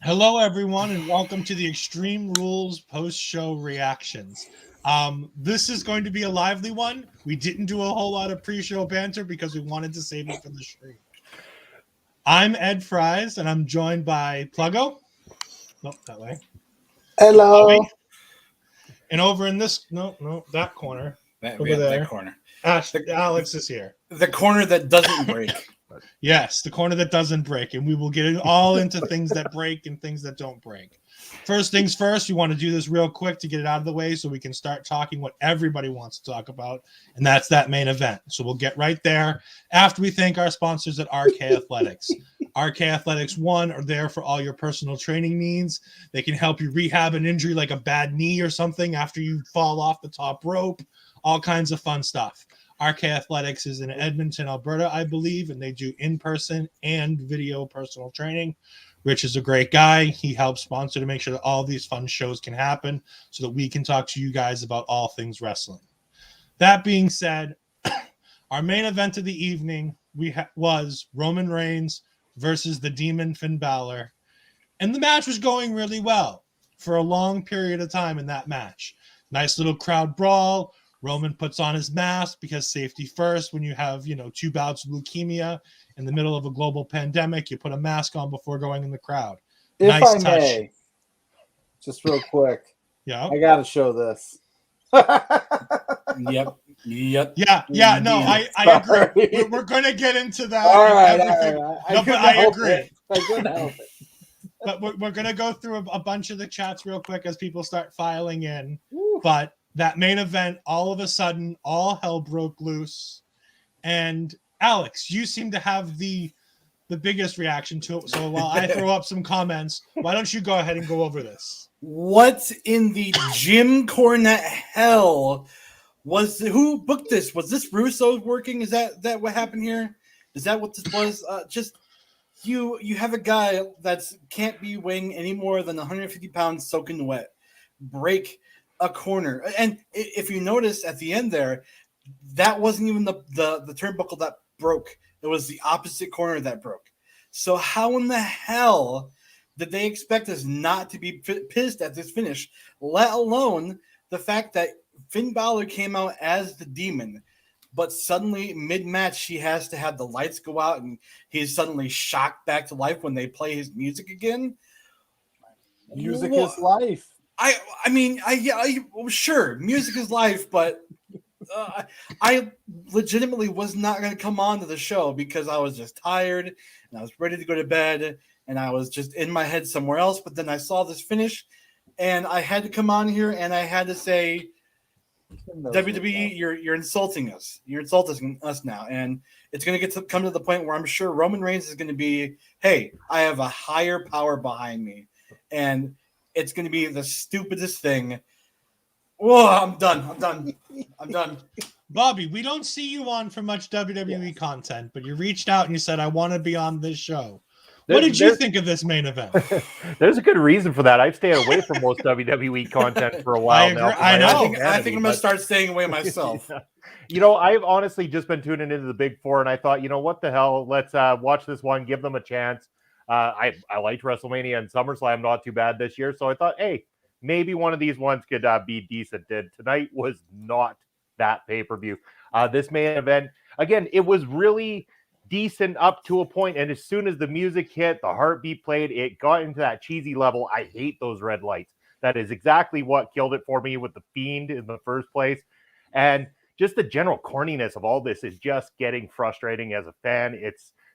Hello, everyone, and welcome to the Extreme Rules post-show reactions. This is going to be a lively one. We didn't do a whole lot of pre-show banter because we wanted to save it for the stream. I'm Ed Fries, and I'm joined by Pluggo. Nope, that way. Hello. Bobby. And over in this, that corner. Over there. That corner. Alex is here. The corner that doesn't break. Yes, the corner that doesn't break, and we will get all into things that break and things that don't break. First things first, we want to do this real quick to get it out of the way so we can start talking what everybody wants to talk about, and that's that main event. So we'll get right there after we thank our sponsors at RK Athletics. RK Athletics, one, are there for all your personal training needs. They can help you rehab an injury like a bad knee or something after you fall off the top rope, all kinds of fun stuff. RK Athletics is in Edmonton, Alberta, I believe, and they do in-person and video personal training. Rich is a great guy. He helps sponsor to make sure that all these fun shows can happen so that we can talk to you guys about all things wrestling. That being said, our main event of the evening was Roman Reigns versus the Demon Finn Balor. And the match was going really well for a long period of time in that match. Nice little crowd brawl. Roman puts on his mask because safety first. When you have, 2 bouts of leukemia in the middle of a global pandemic, you put a mask on before going in the crowd. If nice I touch. may, just real quick. Yeah. I got to show this. Yep. Yeah. No, I agree. We're going to get into that. All right. No, but I agree. I couldn't help it. But we're going to go through a bunch of the chats real quick as people start filing in. Woo. But that main event, all of a sudden, all hell broke loose. And Alex, you seem to have the biggest reaction to it. So while I throw up some comments, why don't you go ahead and go over this? What in the Jim Cornette hell who booked this? Was this Russo working? Is that what happened here? Is that what this was? You have a guy that can't be weighing any more than 150 pounds soaking wet. Break a corner. And if you notice at the end there, that wasn't even the turnbuckle that broke. It was the opposite corner that broke. So how in the hell did they expect us not to be pissed at this finish, let alone the fact that Finn Balor came out as the demon, but suddenly mid-match he has to have the lights go out and he's suddenly shocked back to life when they play his music again? Music is life. I mean, sure, music is life, but I legitimately was not going to come on to the show because I was just tired and I was ready to go to bed and I was just in my head somewhere else. But then I saw this finish and I had to come on here and I had to say, WWE, you're insulting us. You're insulting us now. And it's going to come to the point where I'm sure Roman Reigns is going to be, hey, I have a higher power behind me. And it's going to be the stupidest thing. Whoa, I'm done. Bobby, we don't see you on for much WWE content, but you reached out and you said, I want to be on this show. What did you think of this main event? There's a good reason for that. I've stayed away from most WWE content for a while now. I know. I think I'm going to start staying away myself. I've honestly just been tuning into the Big Four, and I thought, what the hell? Let's watch this one, give them a chance. I liked WrestleMania and SummerSlam not too bad this year, so I thought, hey, maybe one of these ones could be decent. Tonight was not that pay-per-view. This main event, again, it was really decent up to a point, and as soon as the music hit, the heartbeat played, it got into that cheesy level. I hate those red lights. That is exactly what killed it for me with the Fiend in the first place. And just the general corniness of all this is just getting frustrating as a fan.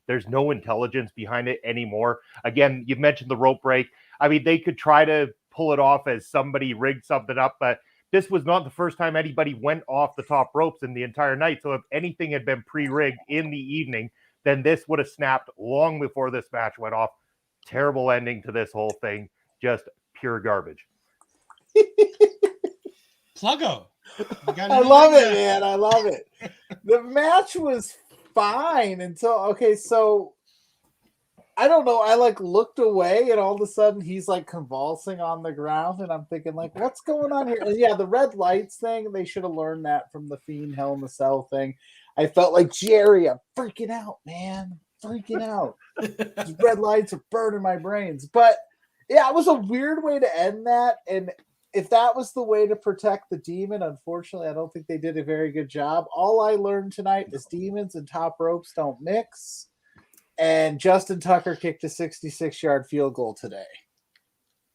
There's no intelligence behind it anymore. Again, you've mentioned the rope break. I mean, they could try to pull it off as somebody rigged something up, but this was not the first time anybody went off the top ropes in the entire night. So if anything had been pre-rigged in the evening, then this would have snapped long before this match went off. Terrible ending to this whole thing. Just pure garbage. Pluggo. I love it, man. I love it. The match was fine until so I don't know. I looked away and all of a sudden he's convulsing on the ground and I'm thinking what's going on here? And yeah, the red lights thing, they should have learned that from the Fiend Hell in the Cell thing. I felt like Jerry, I'm freaking out, man. Freaking out. These red lights are burning my brains. But Yeah, it was a weird way to end that. And if that was the way to protect the demon, unfortunately, I don't think they did a very good job. All I learned tonight is demons and top ropes don't mix. And Justin Tucker kicked a 66-yard field goal today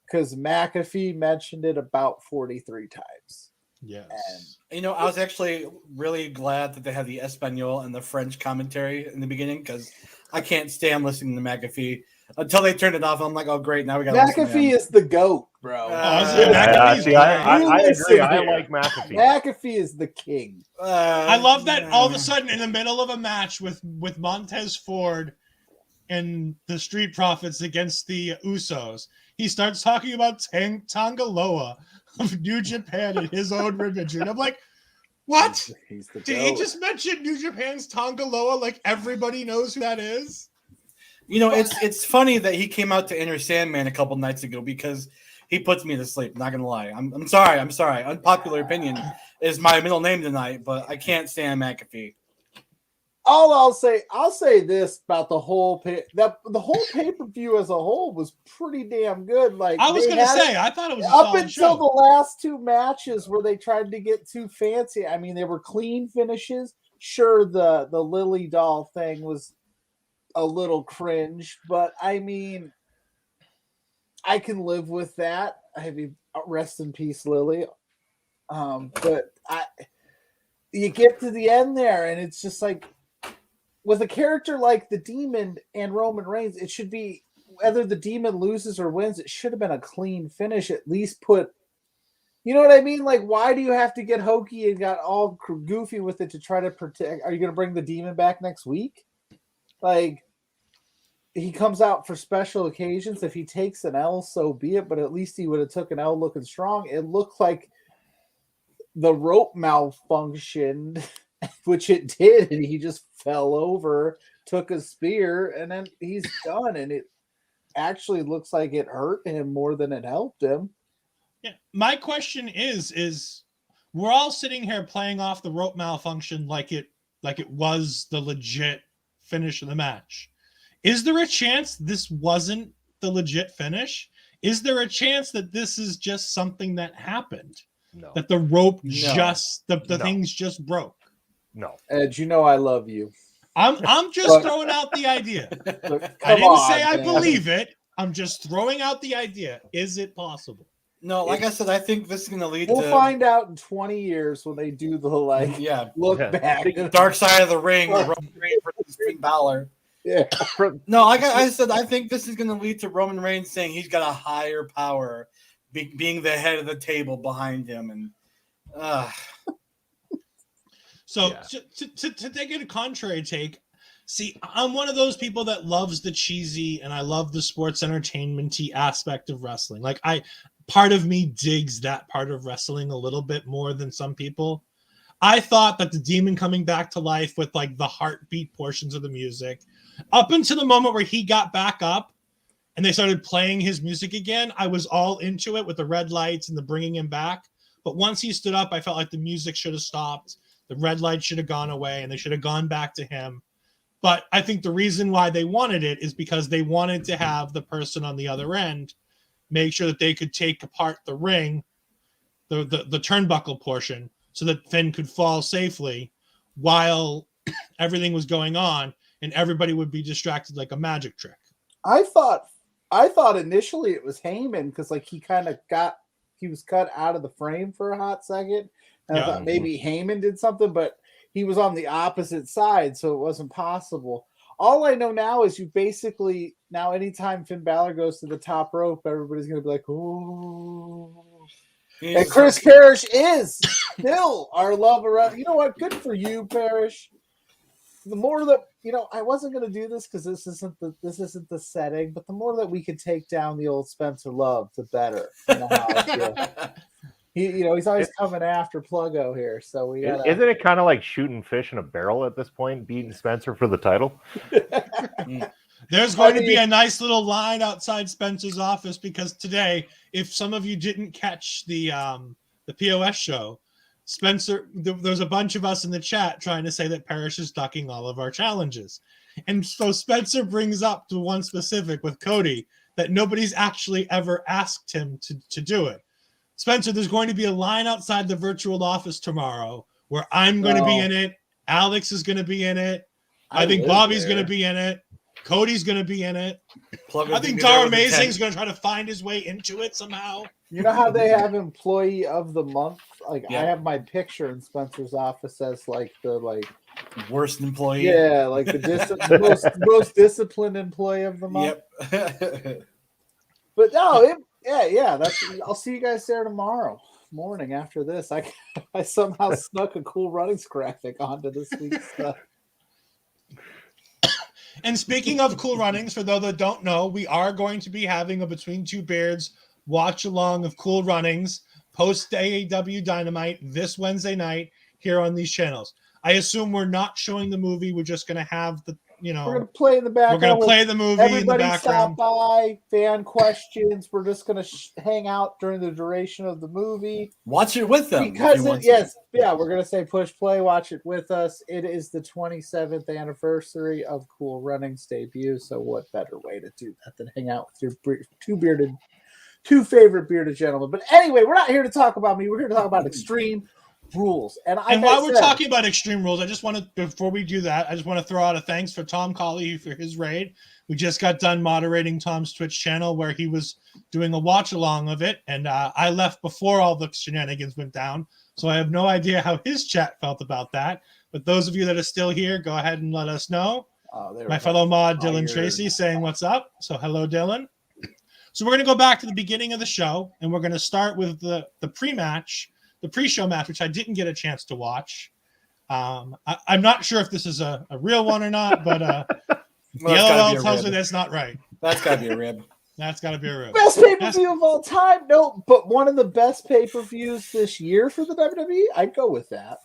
because McAfee mentioned it about 43 times. Yes. And, I was actually really glad that they had the Espanol and the French commentary in the beginning because I can't stand listening to McAfee until they turned it off. I'm like, oh, great. Now we got McAfee is the GOAT, bro. McAfee's See, I agree. I here. like McAfee. McAfee is the king. I love that all of a sudden in the middle of a match with Montez Ford and the Street Profits against the Usos, he starts talking about Tangaloa of New Japan and his own religion. I'm like, what? Did he just mention New Japan's Tangaloa like everybody knows who that is? It's funny that he came out to Enter Sandman a couple nights ago because he puts me to sleep. Not gonna lie. I'm sorry. Unpopular opinion is my middle name tonight, but I can't stand McAfee. I'll say this about the whole the whole pay-per-view as a whole was pretty damn good. Like I was gonna say, I thought it was a up solid until show. the last two matches where they tried to get too fancy. I mean, they were clean finishes. Sure, the Lily doll thing was a little cringe, but I mean, I can live with that. I mean, rest in peace, Lily. But you get to the end there, and it's just like, with a character like the Demon and Roman Reigns, it should be, whether the Demon loses or wins, it should have been a clean finish. At least you know what I mean? Like, why do you have to get hokey and got all goofy with it to try to protect? Are you going to bring the Demon back next week? Like, he comes out for special occasions. If he takes an L, so be it. But at least he would have took an L looking strong. It looked like the rope malfunctioned, which it did, and he just fell over, took a spear, and then he's done. And it actually looks like it hurt him more than it helped him. Yeah. My question is we're all sitting here playing off the rope malfunction like it was the legit finish of the match. Is there a chance this wasn't the legit finish? Is there a chance that this is just something that happened? No. That the rope No. things just broke? No. Ed, you know I love you. I'm just throwing out the idea. I didn't say I believe it. I'm just throwing out the idea. Is it possible? No, like I said, I think this is going to lead We'll to... find out in 20 years when they do the, look back. Dark Side of the Ring, Roman Reigns versus Finn Balor. Yeah. No, like I said, I think this is going to lead to Roman Reigns saying he's got a higher power, being the head of the table behind him. And So to take it a contrary take, see, I'm one of those people that loves the cheesy and I love the sports entertainment-y aspect of wrestling. Like, part of me digs that part of wrestling a little bit more than some people. I thought that the Demon coming back to life with like the heartbeat portions of the music, up until the moment where he got back up and they started playing his music again, I was all into it with the red lights and the bringing him back. But once he stood up, I felt like the music should have stopped. The red light should have gone away and they should have gone back to him. But I think the reason why they wanted it is because they wanted to have the person on the other end make sure that they could take apart the ring, the turnbuckle portion, so that Finn could fall safely while everything was going on and everybody would be distracted like a magic trick. I thought initially it was Heyman because like he was cut out of the frame for a hot second. And I thought maybe Heyman did something, but he was on the opposite side, so it wasn't possible. All I know now is you basically, now anytime Finn Balor goes to the top rope, everybody's going to be like, ooh. And Chris Parrish is still our lover. You know what? Good for you, Parrish. The more that, I wasn't going to do this because this isn't the setting, but the more that we could take down the old Spencer Love, the better. You know how I feel. He's always coming after Pluggo here, so we gotta... Isn't it kind of like shooting fish in a barrel at this point, beating Spencer for the title? There's going to be a nice little line outside Spencer's office because today, if some of you didn't catch the POS show, Spencer, there's a bunch of us in the chat trying to say that Parrish is ducking all of our challenges. And so Spencer brings up to one specific with Cody that nobody's actually ever asked him to do it. Spencer, there's going to be a line outside the virtual office tomorrow where I'm going to be in it. Alex is going to be in it. I think Bobby's going to be in it. Cody's going to be in it. I think Dar Amazing's going to try to find his way into it somehow. You know how they have employee of the month? Like I have my picture in Spencer's office as like the worst employee. Yeah, like the most disciplined employee of the month. Yep. But no, I'll see you guys there tomorrow morning after this. I somehow snuck a Cool Runnings graphic onto this week's stuff. And speaking of Cool Runnings, for those that don't know, we are going to be having a Between Two Beards watch along of Cool Runnings post AEW Dynamite this Wednesday night here on these channels. I assume we're not showing the movie. We're just going to have we're going to play in the background. We're going to play the movie in the background. Stop by, fan questions. We're just going to hang out during the duration of the movie. Watch it with them. Because we're going to say push play, watch it with us. It is the 27th anniversary of Cool Runnings debut. So what better way to do that than hang out with your two favorite bearded gentlemen. But anyway, we're not here to talk about me. We're here to talk about Extreme Rules. And while we're talking about Extreme Rules, I just want to, before we do that, I just want to throw out a thanks for Tom Colley for his raid. We just got done moderating Tom's Twitch channel where he was doing a watch along of it. And I left before all the shenanigans went down. So I have no idea how his chat felt about that. But those of you that are still here, go ahead and let us know. My fellow mod, Dylan Tracy, saying what's up. So hello, Dylan. So we're going to go back to the beginning of the show, and we're going to start with the pre-match, the pre-show match, which I didn't get a chance to watch. I'm not sure if this is a real one or not, but LOL tells me that's not right. That's got to be a rib. That's got to be a rib. Best pay-per-view of all time? No, but one of the best pay-per-views this year for the WWE? I'd go with that.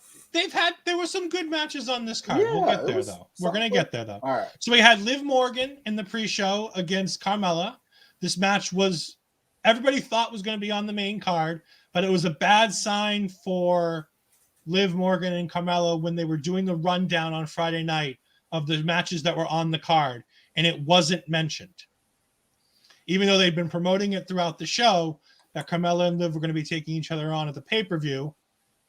There were some good matches on this card. We'll get there, though. We're going to get there, though. All right. So we had Liv Morgan in the pre-show against Carmella. This match was, everybody thought was going to be on the main card, but it was a bad sign for Liv Morgan and Carmella when they were doing the rundown on Friday night of the matches that were on the card, and it wasn't mentioned. Even though they'd been promoting it throughout the show, that Carmella and Liv were going to be taking each other on at the pay-per-view,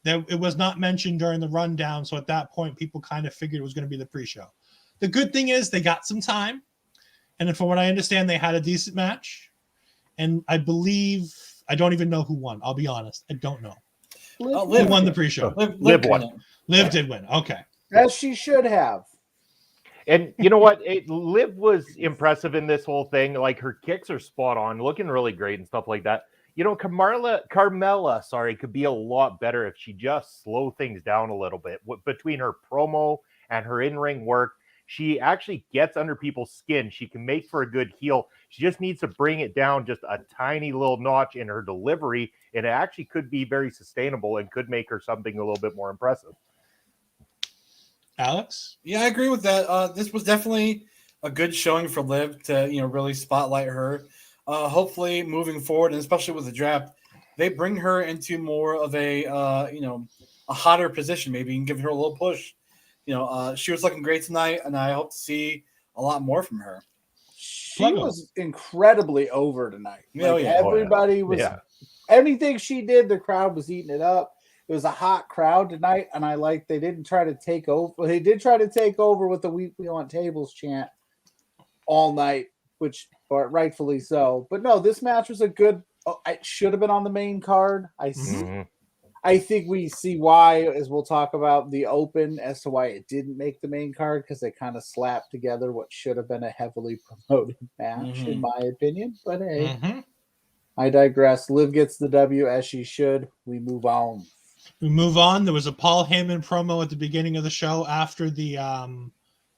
that it was not mentioned during the rundown, so at that point, people kind of figured it was going to be the pre-show. The good thing is they got some time. And from what I understand, they had a decent match. And I believe, I don't even know who won. I'll be honest. I don't know. Liv won the pre-show. Liv won. Liv did win. Okay. As she should have. And you know what? Liv was impressive in this whole thing. Like her kicks are spot on, looking really great and stuff like that. You know, Carmella, could be a lot better if she just slow things down a little bit. Between her promo and her in-ring work, she actually gets under people's skin. She can make for a good heel. She just needs to bring it down just a tiny little notch in her delivery, and it actually could be very sustainable and could make her something a little bit more impressive. Alex? Yeah, I agree with that. This was definitely a good showing for Liv to, really spotlight her. Hopefully, moving forward, and especially with the draft, they bring her into more of a hotter position, maybe, and give her a little push. She was looking great tonight, and I hope to see a lot more from her. She was incredibly over tonight. Everybody was anything she did, the crowd was eating it up. It was a hot crowd tonight, and they didn't try to take over. They did try to take over with the "We want tables" chant all night, which rightfully so. But no, this match was a good. It should have been on the main card. I think we see why, as we'll talk about the Open, as to why it didn't make the main card, because they kind of slapped together what should have been a heavily promoted match, in my opinion. But hey, I digress. Liv gets the W as she should. We move on. There was a Paul Heyman promo at the beginning of the show after the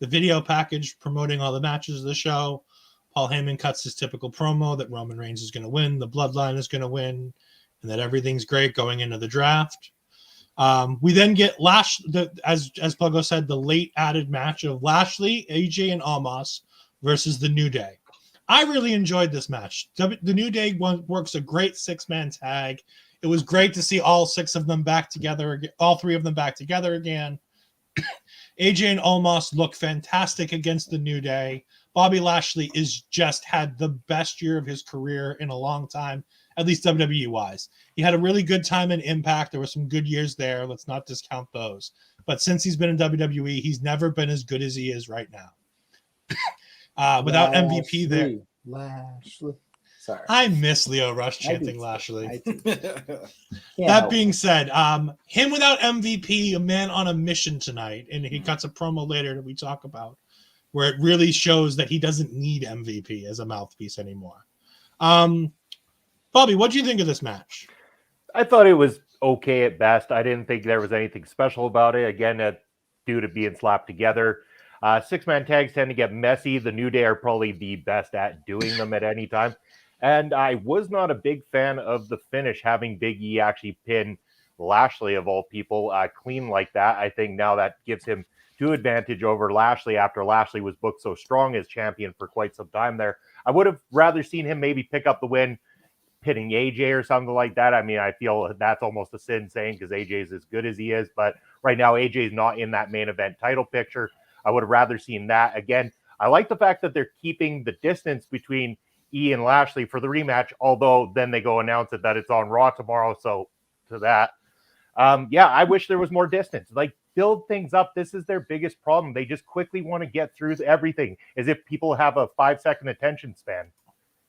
video package promoting all the matches of the show. Paul Heyman cuts his typical promo that Roman Reigns is going to win, the Bloodline is going to win, and that everything's great going into the draft. We then get as Pluggo said, the late added match of Lashley, AJ, and Omos versus the New Day. I really enjoyed this match. The New Day works a great 6-man tag. It was great to see all 6 of them back together, all 3 of them back together again. AJ and Omos look fantastic against the New Day. Bobby Lashley is just had the best year of his career in a long time, at least WWE wise. He had a really good time in Impact. There were some good years there. Let's not discount those. But since he's been in WWE, he's never been as good as he is right now. Without MVP there. Lashley. Sorry. I miss Leo Rush I chanting do. Lashley. That being said, him without MVP, a man on a mission tonight, and he cuts a promo later that we talk about, where it really shows that he doesn't need MVP as a mouthpiece anymore. Bobby, what do you think of this match? I thought it was okay at best. I didn't think there was anything special about it. Again, due to being slapped together. 6-man tags tend to get messy. The New Day are probably the best at doing them at any time. And I was not a big fan of the finish, having Big E actually pin Lashley, of all people, clean like that. I think now that gives him due advantage over Lashley after Lashley was booked so strong as champion for quite some time there. I would have rather seen him maybe pick up the win pitting AJ or something like that. I mean, I feel that's almost a sin saying because AJ is as good as he is. But right now, AJ is not in that main event title picture. I would have rather seen that. Again, I like the fact that they're keeping the distance between E and Lashley for the rematch, although then they go announce it that it's on Raw tomorrow. So to that, I wish there was more distance. Like, build things up. This is their biggest problem. They just quickly want to get through everything as if people have a 5-second attention span.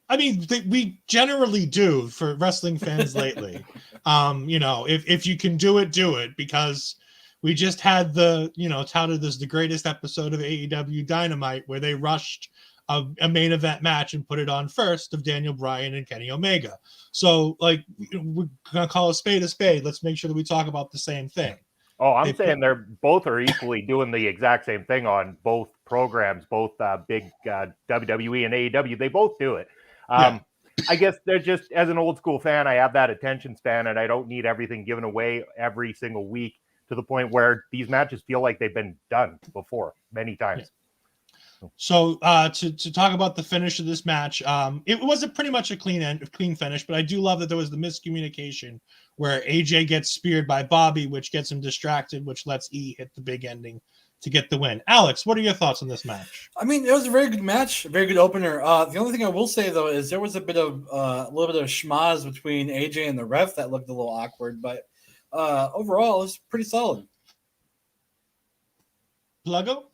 I mean, we generally do for wrestling fans lately. If you can do it, because we just had touted as the greatest episode of AEW Dynamite where they rushed a main event match and put it on first of Daniel Bryan and Kenny Omega. So, we're going to call a spade a spade. Let's make sure that we talk about the same thing. Oh, I'm saying they're both are equally doing the exact same thing on both programs, both big WWE and AEW. They both do it. I guess they're just, as an old school fan, I have that attention span and I don't need everything given away every single week to the point where these matches feel like they've been done before many times. Yeah. So to talk about the finish of this match, it wasn't pretty much a clean finish, but I do love that there was the miscommunication where AJ gets speared by Bobby, which gets him distracted, which lets E hit the big ending to get the win. Alex, what are your thoughts on this match? I mean, it was a very good match, a very good opener. The only thing I will say though is there was a little bit of schmaz between AJ and the ref that looked a little awkward, but overall, it was pretty solid. Pluggo?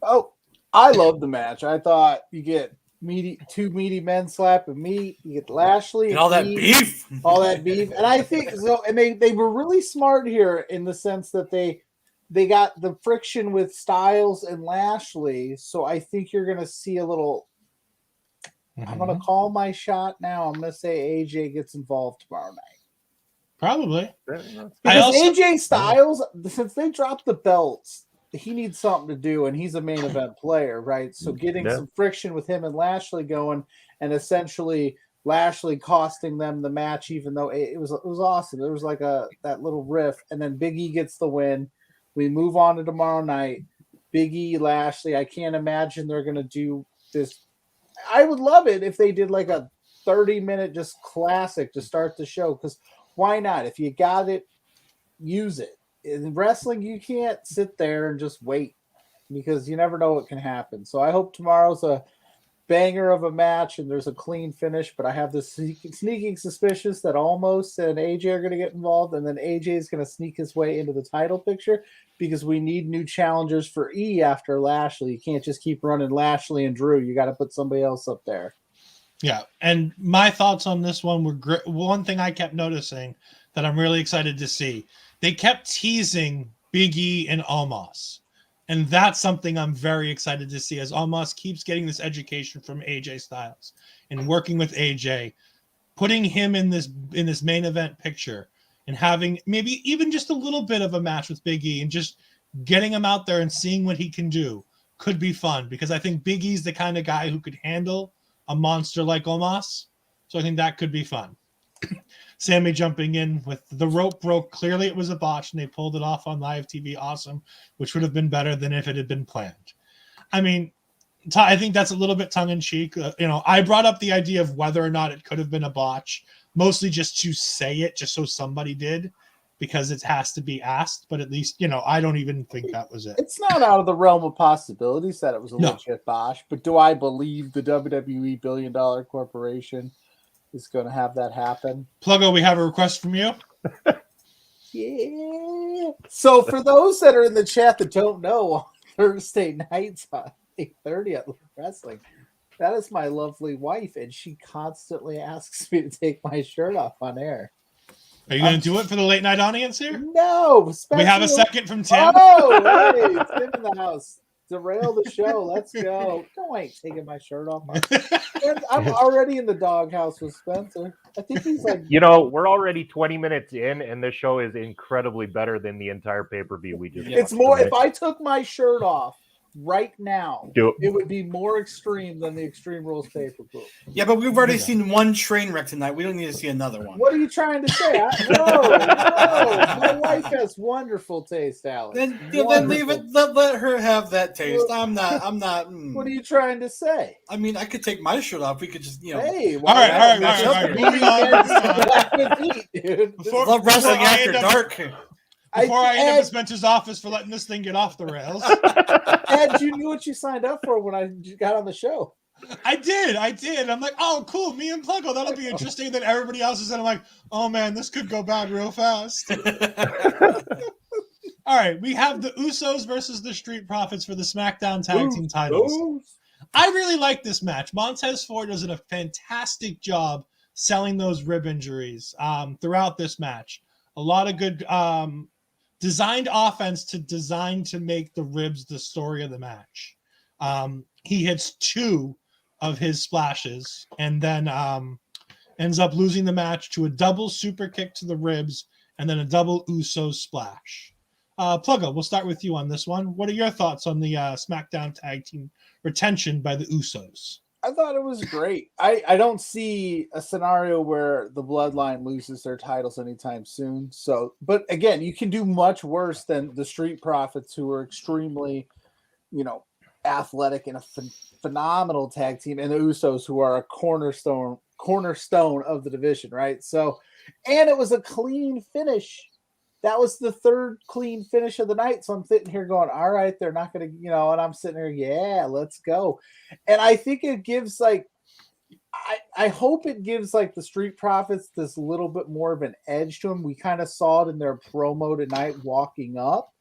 Oh, I love the match. I thought you get two meaty men slapping meat. You get Lashley and all that beef, and I think so. And they were really smart here in the sense that they got the friction with Styles and Lashley. So I think you're going to see a little. I'm going to call my shot now. I'm going to say AJ gets involved tomorrow night. Probably. Because AJ Styles, since they dropped the belts, he needs something to do, and he's a main event player, right? So getting some friction with him and Lashley going, and essentially Lashley costing them the match, even though it was awesome. There was like that little riff, and then Big E gets the win. We move on to tomorrow night. Big E, Lashley. I can't imagine they're going to do this. I would love it if they did like a 30-minute just classic to start the show, because why not? If you got it, use it. In wrestling, you can't sit there and just wait because you never know what can happen. So I hope tomorrow's a banger of a match and there's a clean finish, but I have this sneaking suspicious that Almost and AJ are going to get involved, and then AJ is going to sneak his way into the title picture because we need new challengers for E after Lashley. You can't just keep running Lashley and Drew. You got to put somebody else up there. Yeah, and my thoughts on this one were great. One thing I kept noticing that I'm really excited to see, they kept teasing Big E and Omos. And that's something I'm very excited to see as Omos keeps getting this education from AJ Styles and working with AJ, putting him in this main event picture and having maybe even just a little bit of a match with Big E and just getting him out there and seeing what he can do could be fun, because I think Big E's the kind of guy who could handle a monster like Omos. So I think that could be fun. Sammy jumping in with the rope broke. Clearly it was a botch and they pulled it off on live TV. Awesome. Which would have been better than if it had been planned. I mean, I think that's a little bit tongue in cheek. I brought up the idea of whether or not it could have been a botch, mostly just to say it, just so somebody did. because it has to be asked. But at least, I don't even think that was it. It's not out of the realm of possibilities that it was a No. legit bosh, but do I believe the WWE billion-dollar corporation is going to have that happen? Pluggo, we have a request from you. Yeah. So for those that are in the chat that don't know, on Thursday nights on 8:30 at Wrestling, that is my lovely wife, and she constantly asks me to take my shirt off on air. Are you going to do it for the late night audience here? No. We have a second from Tim. Oh, hey, Tim in the house. Derail the show. Let's go. No, I ain't taking my shirt off. I'm already in the doghouse with Spencer. I think he's like... We're already 20 minutes in, and this show is incredibly better than the entire pay-per-view we just It's watched more... today. If I took my shirt off right now, Do it. it would be more extreme than the Extreme Rules pay-per-view. Yeah, but we've already seen one train wreck tonight. We don't need to see another one. What are you trying to say? No. My wife has wonderful taste, Alex. Then leave it. Let her have that taste. I'm not. What are you trying to say? I mean, I could take my shirt off. We could just, Hey, All right. Moving on. Dude. Love wrestling after dark. Before I end up at Spencer's office for letting this thing get off the rails. Ed, you knew what you signed up for when I got on the show. I did. I'm like, oh, cool. Me and Pluggo, that'll be interesting. Then everybody else is in. I'm like, oh, man, this could go bad real fast. All right. We have the Usos versus the Street Profits for the SmackDown Tag Team titles. I really like this match. Montez Ford does a fantastic job selling those rib injuries throughout this match. A lot of good designed offense to make the ribs the story of the match. He hits 2 of his splashes and then ends up losing the match to a double super kick to the ribs and then a double Uso splash. Pluggo, we'll start with you on this one. What are your thoughts on the SmackDown Tag Team retention by the Usos? I thought it was great. I don't see a scenario where the Bloodline loses their titles anytime soon. So, but again, you can do much worse than the Street Profits, who are extremely, athletic and a phenomenal tag team, and the Usos, who are a cornerstone of the division, right? So, and it was a clean finish. That was the third clean finish of the night. So I'm sitting here going, all right, they're not going to, and I'm sitting here, yeah, let's go. And I think it gives I hope it gives the Street Profits this little bit more of an edge to them. We kind of saw it in their promo tonight walking up.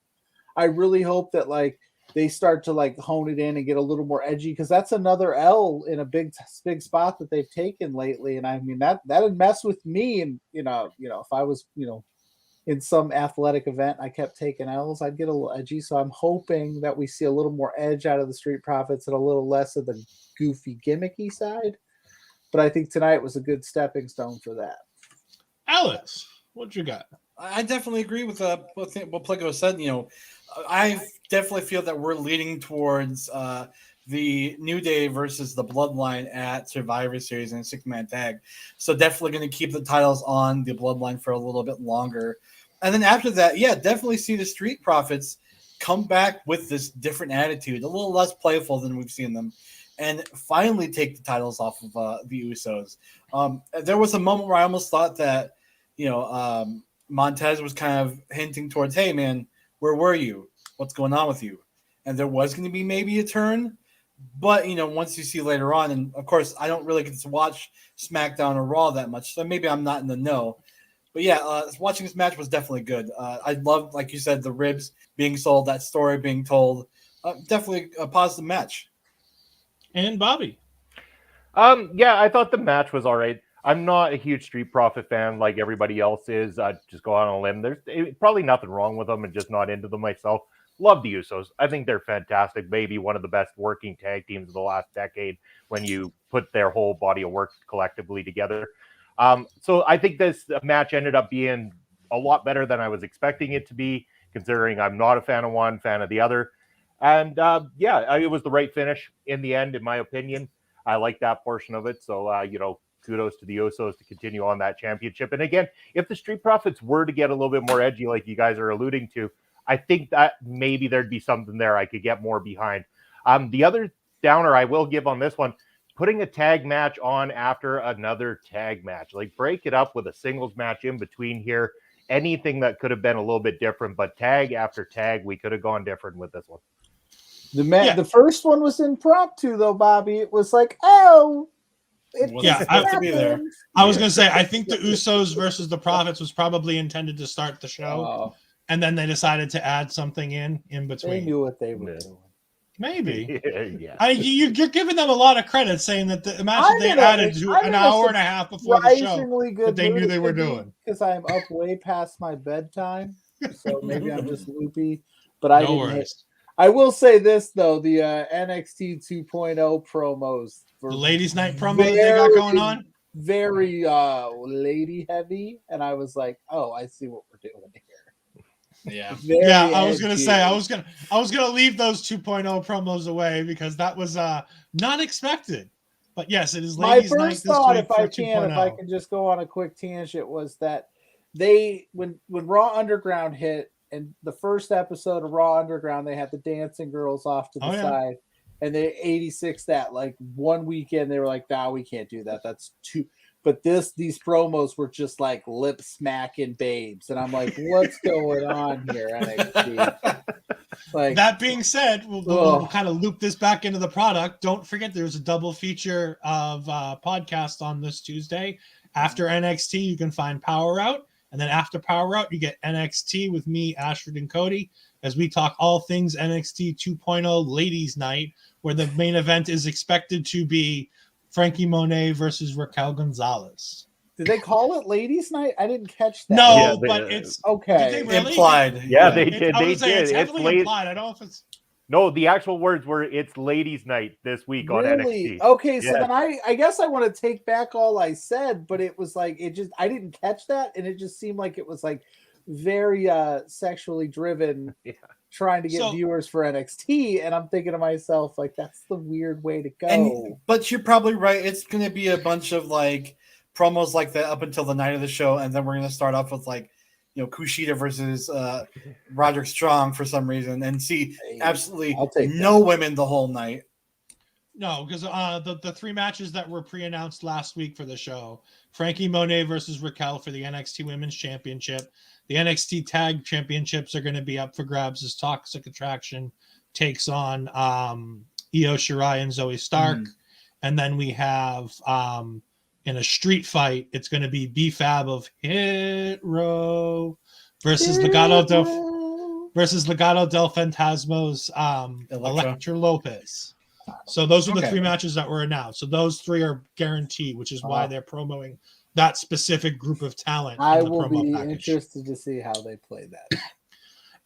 I really hope that they start to hone it in and get a little more edgy, because that's another L in a big spot that they've taken lately. And I mean, that'd mess with me. And, if I was, in some athletic event, I kept taking L's, I'd get a little edgy. So I'm hoping that we see a little more edge out of the Street Profits and a little less of the goofy, gimmicky side. But I think tonight was a good stepping stone for that. Alex, what you got? I definitely agree with what Pluggo said. I definitely feel that we're leading towards the New Day versus the Bloodline at Survivor Series and a 6-man tag. So definitely going to keep the titles on the Bloodline for a little bit longer. And then after that, definitely see the Street Profits come back with this different attitude, a little less playful than we've seen them, and finally take the titles off of the Usos. There was a moment where I almost thought that, Montez was kind of hinting towards, hey, man, where were you? What's going on with you? And there was going to be maybe a turn. But, once you see later on, and of course, I don't really get to watch SmackDown or Raw that much, so maybe I'm not in the know. But watching this match was definitely good. I loved, like you said, the ribs being sold, that story being told. Definitely a positive match. And Bobby. I thought the match was all right. I'm not a huge Street Profit fan like everybody else is. Just go out on a limb. There's probably nothing wrong with them and just not into them myself. Love the Usos. I think they're fantastic. Maybe one of the best working tag teams of the last decade when you put their whole body of work collectively together. So I think this match ended up being a lot better than I was expecting it to be, considering I'm not a fan of one, fan of the other. And it was the right finish in the end, in my opinion. I like that portion of it. So, kudos to the Usos to continue on that championship. And again, if the Street Profits were to get a little bit more edgy, like you guys are alluding to, I think that maybe there'd be something there I could get more behind. The other downer I will give on this one, putting a tag match on after another tag match. Break it up with a singles match in between here anything that could have been a little bit different, but tag after tag, we could have gone different with this one. The first one was impromptu though, Bobby. It was like, oh, Yeah, I have to be there. I was going to say, I think the Usos versus the Profits was probably intended to start the show, and then they decided to add something in between. They knew what they were doing. Maybe. Yeah. You're giving them a lot of credit saying that the match that they added to an hour and a half before the show that they knew they were doing. Because I'm up way past my bedtime, so maybe I'm just loopy. But I didn't. I will say this though: the NXT 2.0 promos, the ladies' night promo that they got going on, very lady heavy, and I was like, oh, I see what we're doing here. Yeah, I was gonna say I was gonna leave those 2.0 promos away because that was not expected. But yes, it is ladies' night. My first thought, if I can just go on a quick tangent, was that when Raw Underground hit, and the first episode of Raw Underground, they had the dancing girls off to the side, and they 86 that like one weekend. They were like, "Nah, we can't do that. That's too." But these promos were just like lip smacking babes, and I'm like, "What's going on here, NXT?" Like, that being said, we'll kind of loop this back into the product. Don't forget, there's a double feature of podcast on this Tuesday. After NXT, you can find Power Out. And then after Power Out, you get NXT with me, Ashford, and Cody, as we talk all things NXT 2.0 Ladies Night, where the main event is expected to be Frankie Monet versus Raquel Gonzalez. Did they call it Ladies Night? I didn't catch that. No, but it's okay. Did they really? Implied. Yeah, they did. It's heavily implied. I don't know if it's. No, the actual words were "It's Ladies' Night this week on NXT." Okay, so then I guess I want to take back all I said, but it was like I didn't catch that, and it just seemed like it was like very sexually driven, trying to get viewers for NXT, and I'm thinking to myself like that's the weird way to go. But you're probably right. It's going to be a bunch of like promos like that up until the night of the show, and then we're going to start off with like, Kushida versus Roderick Strong for some reason, and see absolutely no women the whole night. No, because the three matches that were pre-announced last week for the show: Frankie Monet versus Raquel for the NXT Women's Championship. The NXT Tag Championships are going to be up for grabs as Toxic Attraction takes on Io Shirai and Zoe Stark, and then we have in a street fight, it's going to be B-Fab of Hit Row versus Legado del Fantasma's Electra Lopez. So those are the three matches that were announced. So those three are guaranteed, which is why they're promoting that specific group of talent. I will be interested to see how they play that.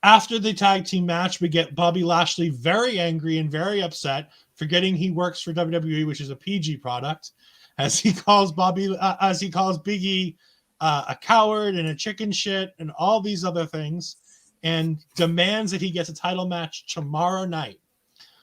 After the tag team match, we get Bobby Lashley very angry and very upset, forgetting he works for WWE, which is a PG product, as he calls Big E a coward and a chicken shit and all these other things, and demands that he gets a title match tomorrow night.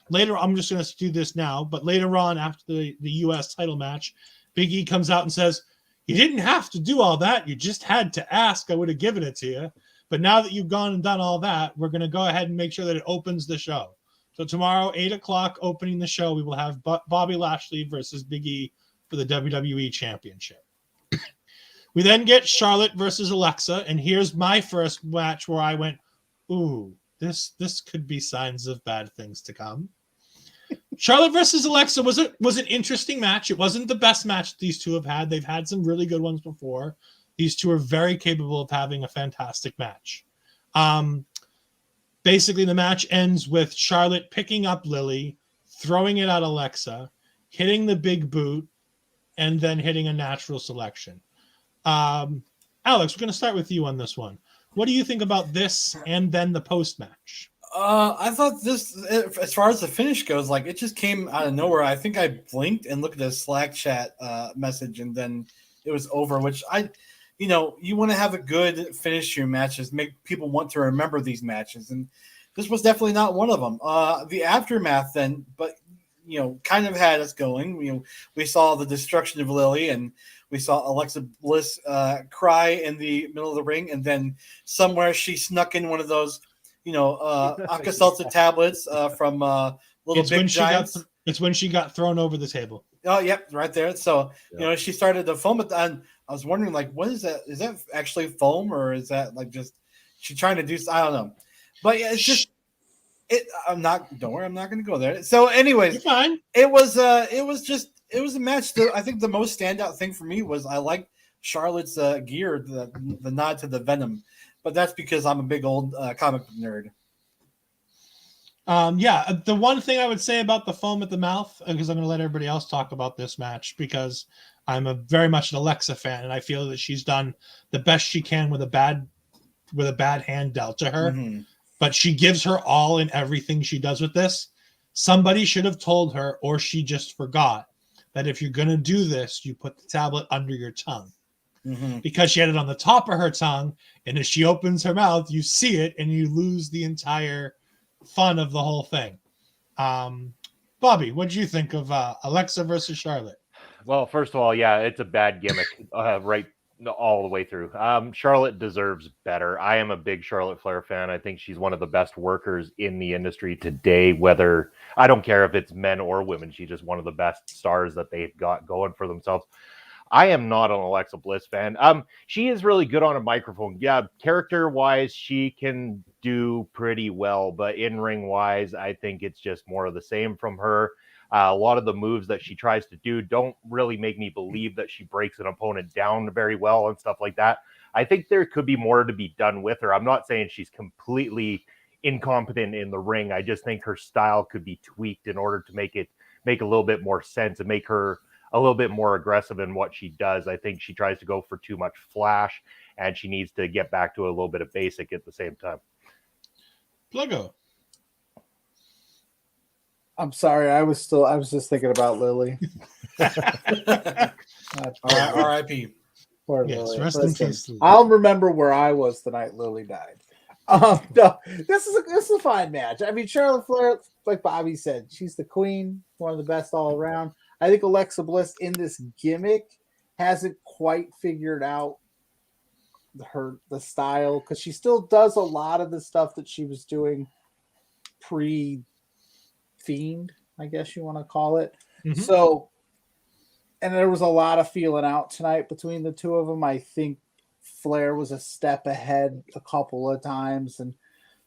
Later, I'm just going to do this now, but later on after the U.S. title match, Big E comes out and says, "You didn't have to do all that. You just had to ask. I would have given it to you. But now that you've gone and done all that, we're going to go ahead and make sure that it opens the show." So tomorrow, 8 o'clock, opening the show, we will have Bobby Lashley versus Big E for the WWE Championship. We then get Charlotte versus Alexa, and here's my first match where I went, ooh, this could be signs of bad things to come. Charlotte versus Alexa was an interesting match. It wasn't the best match these two have had. They've had some really good ones before. These two are very capable of having a fantastic match. Basically, the match ends with Charlotte picking up Lily, throwing it at Alexa, hitting the big boot, and then hitting a natural selection. Alex, we're going to start with you on this one. What do you think about this and then the post-match? I thought this, as far as the finish goes, like it just came out of nowhere. I think I blinked and looked at a Slack chat message, and then it was over, which you want to have a good finish to your matches, make people want to remember these matches. And this was definitely not one of them. The aftermath then, but kind of had us going. We saw the destruction of Lily, and we saw Alexa Bliss cry in the middle of the ring, and then somewhere she snuck in one of those, Alka-Seltzer tablets from Little Big Giants. It's when she got thrown over the table. Oh, yep, right there. So she started to foam it, and I was wondering, like, what is that? Is that actually foam, or is that like just she trying to do? I don't know, but yeah, it's just it. I'm not. Don't worry, I'm not going to go there. So, anyways, You're fine. it was a match. I think the most standout thing for me was I liked Charlotte's gear, the nod to the Venom, but that's because I'm a big old comic book nerd. The one thing I would say about the foam at the mouth, because I'm going to let everybody else talk about this match, because I'm very much an Alexa fan, and I feel that she's done the best she can with a bad hand dealt to her. Mm-hmm. But she gives her all in everything she does with this. Somebody should have told her, or she just forgot, that if you're going to do this, you put the tablet under your tongue. Mm-hmm. Because she had it on the top of her tongue, and as she opens her mouth, you see it, and you lose the entire fun of the whole thing. Bobby, what did you think of Alexa versus Charlotte? Well, first of all, yeah, it's a bad gimmick right all the way through. Charlotte deserves better. I am a big Charlotte Flair fan. I think she's one of the best workers in the industry today, whether I don't care if it's men or women. She's just one of the best stars that they've got going for themselves. I am not an Alexa Bliss fan. She is really good on a microphone. Yeah, character-wise, she can do pretty well, but in-ring wise, I think it's just more of the same from her. A lot of the moves that she tries to do don't really make me believe that she breaks an opponent down very well and stuff like that. I think there could be more to be done with her. I'm not saying she's completely incompetent in the ring. I just think her style could be tweaked in order to make a little bit more sense and make her a little bit more aggressive in what she does. I think she tries to go for too much flash, and she needs to get back to a little bit of basic at the same time. Pluggo. I'm sorry. I was just thinking about Lily. R.I.P. Poor Yes, Lily. rest in peace. I'll remember where I was the night Lily died. No, this is a fine match. I mean, Charlotte Flair, like Bobby said, she's the queen, one of the best all around. I think Alexa Bliss in this gimmick hasn't quite figured out the style, because she still does a lot of the stuff that she was doing pre-Fiend, I guess you want to call it. Mm-hmm. So, and there was a lot of feeling out tonight between the two of them. I think Flair was a step ahead a couple of times, and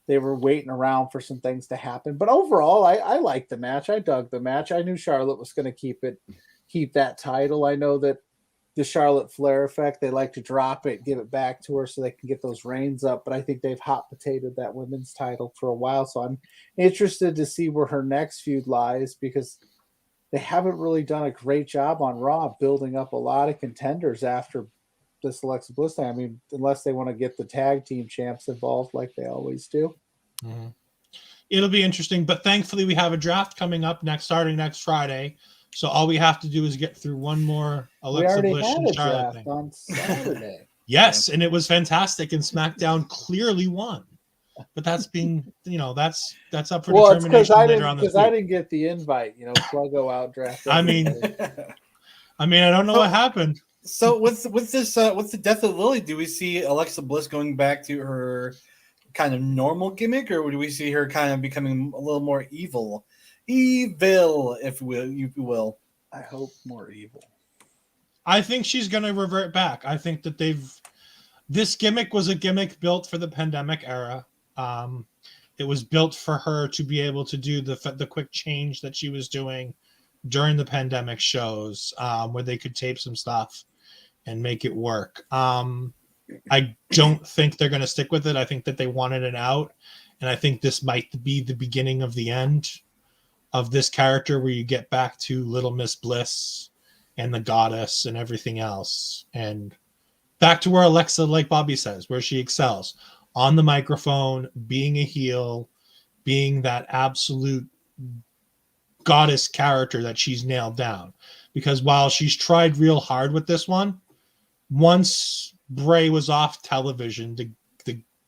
they were waiting around for some things to happen. But overall, I liked the match. I dug the match. I knew Charlotte was going to keep that title. I know that the Charlotte Flair effect, they like to drop it, give it back to her so they can get those reins up. But I think they've hot potatoed that women's title for a while. So I'm interested to see where her next feud lies, because they haven't really done a great job on Raw building up a lot of contenders after this Alexa Bliss thing. I mean, unless they want to get the tag team champs involved like they always do. Mm-hmm. It'll be interesting, but thankfully we have a draft coming up starting next Friday. So all we have to do is get through one more Alexa Bliss and Charlotte thing on Saturday. Yes, and it was fantastic, and SmackDown clearly won. But that's being, that's up for determination later on this week. I didn't get the invite. Pluggo out draft. I mean, I don't know what happened. So with the death of Lily, do we see Alexa Bliss going back to her kind of normal gimmick, or do we see her kind of becoming a little more evil, if you will? I hope more evil. I think she's going to revert back. I think that this gimmick was a gimmick built for the pandemic era. It was built for her to be able to do the quick change that she was doing during the pandemic shows, where they could tape some stuff and make it work. I don't think they're going to stick with it. I think that they wanted it out, and I think this might be the beginning of the end of this character, where you get back to Little Miss Bliss and the goddess and everything else, and back to where Alexa, like Bobby says, where she excels on the microphone, being a heel, being that absolute goddess character that she's nailed down. Because while she's tried real hard with this one, once Bray was off television, the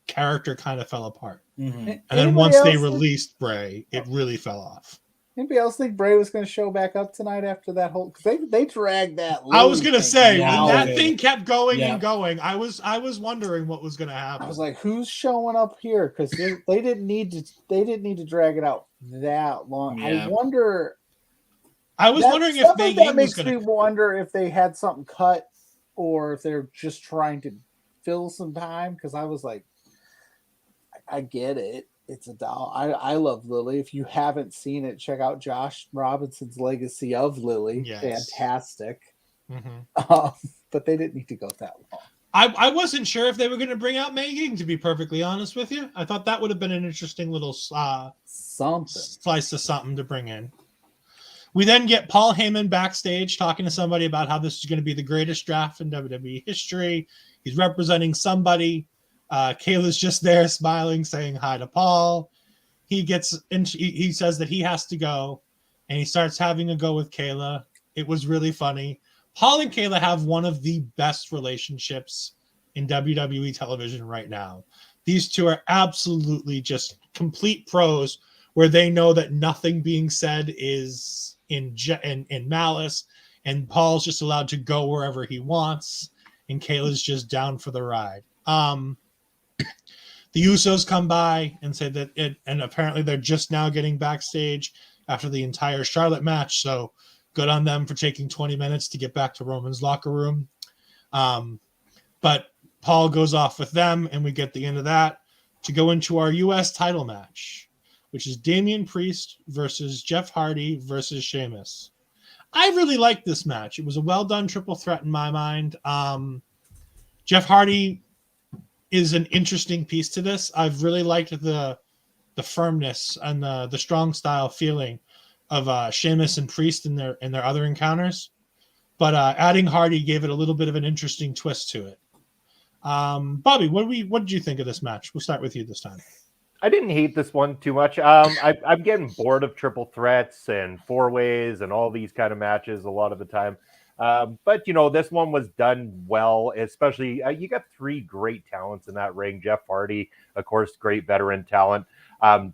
character kind of fell apart. Mm-hmm. And then once they released Bray, it really fell off. Anybody else think Bray was going to show back up tonight after that whole? Because they dragged that. I was going to say, when that thing kept going and going, I was wondering what was going to happen. I was like, who's showing up here? Because they didn't need to drag it out that long. Yeah. I wonder I was wondering if Mei Ying was makes going me wonder if they had something cut or if they're just trying to fill some time. Because I was like, I get it. It's a doll. I love Lily. If you haven't seen it, check out Josh Robinson's Legacy of Lily. Yes. Fantastic. Mm-hmm. But they didn't need to go that long. I wasn't sure if they were going to bring out Mei Ying, to be perfectly honest with you. I thought that would have been an interesting little slice of something to bring in. We then get Paul Heyman backstage talking to somebody about how this is going to be the greatest draft in WWE history. He's representing somebody. Kayla's just there smiling, saying hi to Paul. He says that he has to go, and he starts having a go with Kayla. It was really funny. Paul and Kayla have one of the best relationships in WWE television right now. These two are absolutely just complete pros, where they know that nothing being said is in malice, and Paul's just allowed to go wherever he wants, and Kayla's just down for the ride. The Usos come by and say that and apparently they're just now getting backstage after the entire Charlotte match, so good on them for taking 20 minutes to get back to Roman's locker room. But Paul goes off with them, and we get the end of that to go into our U.S. title match, which is Damian Priest versus Jeff Hardy versus Sheamus. I really liked this match. It was a well-done triple threat in my mind. Jeff Hardy is an interesting piece to this. I've really liked the firmness and the strong style feeling of Sheamus and Priest in their other encounters, but adding Hardy gave it a little bit of an interesting twist to it. Bobby, what did you think of this match? We'll start with you this time. I didn't hate this one too much. I'm getting bored of triple threats and four ways and all these kind of matches a lot of the time. But this one was done well, especially you got three great talents in that ring. Jeff Hardy, of course, great veteran talent.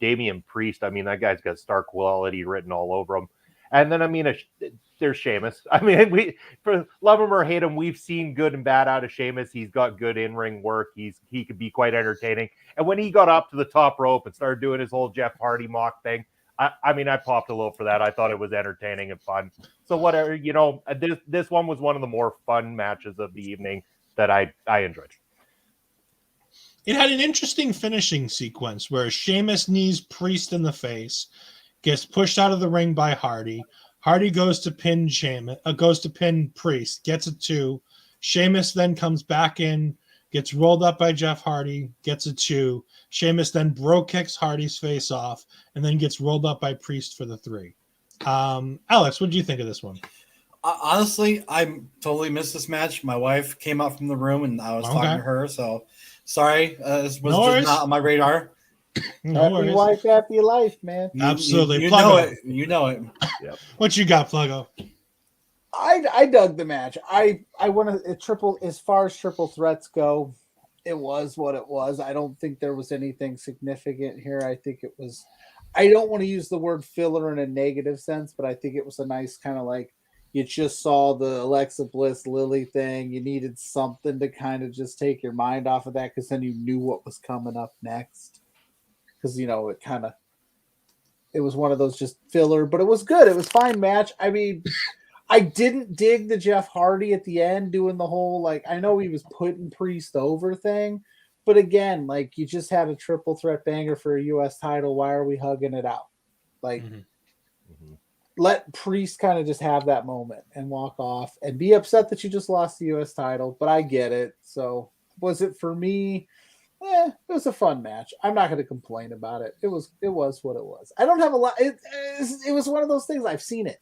Damian Priest, I mean, that guy's got star quality written all over him. And then, there's Sheamus. I mean, for love him or hate him, we've seen good and bad out of Sheamus. He's got good in-ring work. He could be quite entertaining. And when he got up to the top rope and started doing his whole Jeff Hardy mock thing, I popped a little for that. I thought it was entertaining and fun. So whatever, this one was one of the more fun matches of the evening that I enjoyed. It had an interesting finishing sequence where Sheamus knees Priest in the face, gets pushed out of the ring by Hardy. Hardy goes to pin Priest, gets a 2. Sheamus then comes back in, gets rolled up by Jeff Hardy, gets a 2. Sheamus then bro kicks Hardy's face off, and then gets rolled up by Priest for the 3. Alex, what did you think of this one? Honestly, I totally missed this match. My wife came out from the room, and I was talking to her, so sorry. This was just not on my radar. Happy wife, happy life, man. Absolutely. You know it. You know it. Yep. What you got, Pluggo? I dug the match. I want to triple as far as triple threats go. It was what it was. I don't think there was anything significant here. I think it was. I don't want to use the word filler in a negative sense, but I think it was a nice kind of like you just saw the Alexa Bliss Lily thing. You needed something to kind of just take your mind off of that because then you knew what was coming up next. Because it was one of those just filler, but it was good. It was fine match. I mean, I didn't dig the Jeff Hardy at the end doing the whole I know he was putting Priest over thing, but again, you just had a triple threat banger for a U.S. title. Why are we hugging it out? Let Priest kind of just have that moment and walk off and be upset that you just lost the U.S. title. But I get it. So was it for me? It was a fun match. I'm not going to complain about it. It was what it was. I don't have a lot. It was one of those things. I've seen it.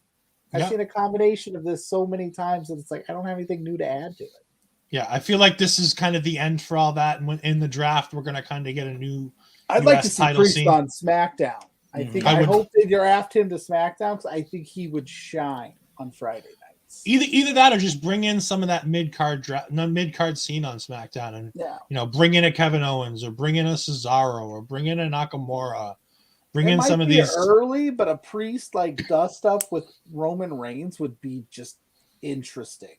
I've seen a combination of this so many times that it's I don't have anything new to add to it. Yeah, I feel like this is kind of the end for all that. And in the draft, we're going to kind of get a new I'd like to see Priest on SmackDown. I hope they draft him to SmackDown because I think he would shine on Friday nights. Either that or just bring in some of that mid-card scene on SmackDown and bring in a Kevin Owens or bring in a Cesaro or bring in a Nakamura. Bring in some of these early, but a Priest dust up with Roman Reigns would be just interesting.